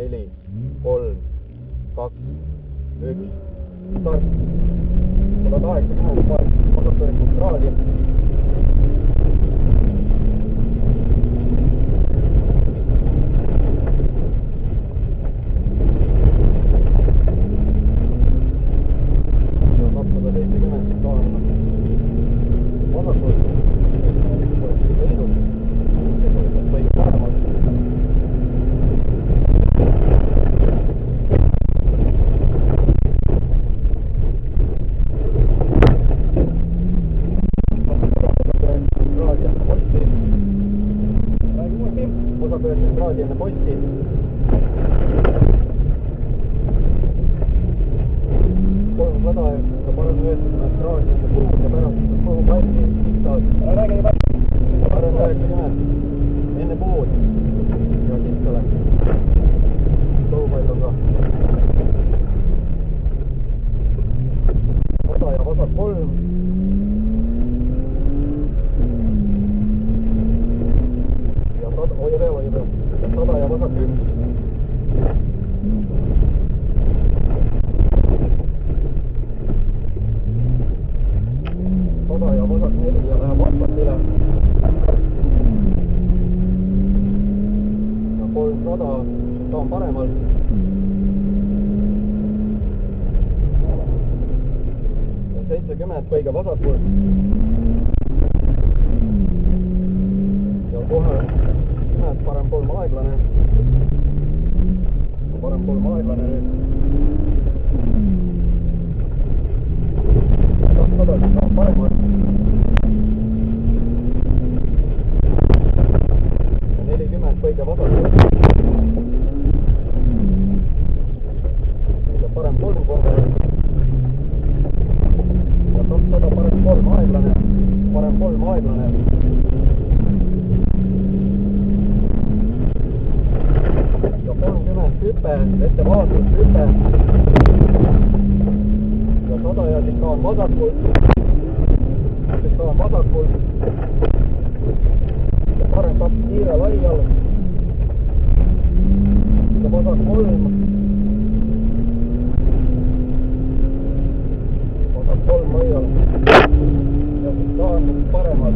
4, 3, 2, 1, start. 180 vasakpööret raadio. Osapöördest raadi enne posti. Kolm sada ja parem 90 raadi enne puud ja pärast kogu palli. Räägi nii palju. Parem 90 enne puud. Ja siis tuleb. Kogu pall on ka. Osa ja vasak 3. Hoia peal. 100 ja vasak 1. Ja vasak 4 ja läheb vastak üle. Ja 300, ta on paremal. Ja 70 kõige vasakul. Ja kohe parem 3 aeglane. Parem 3 aeglane nüüd. 200 on paremal. Ja 40 kõige vasakul. Ja parem 3 kohe. Ja 200 parem 3 aeglane. Parem 3 aeglane. Hüpe, ettevaatus, hüpe. Ja 100 ja siis ka on vasakul. Siis ka on vasakul. Ja parem 2 kiire laial. Ja vasak 3. Vasak 3 laial. Ja siis ka on paremal.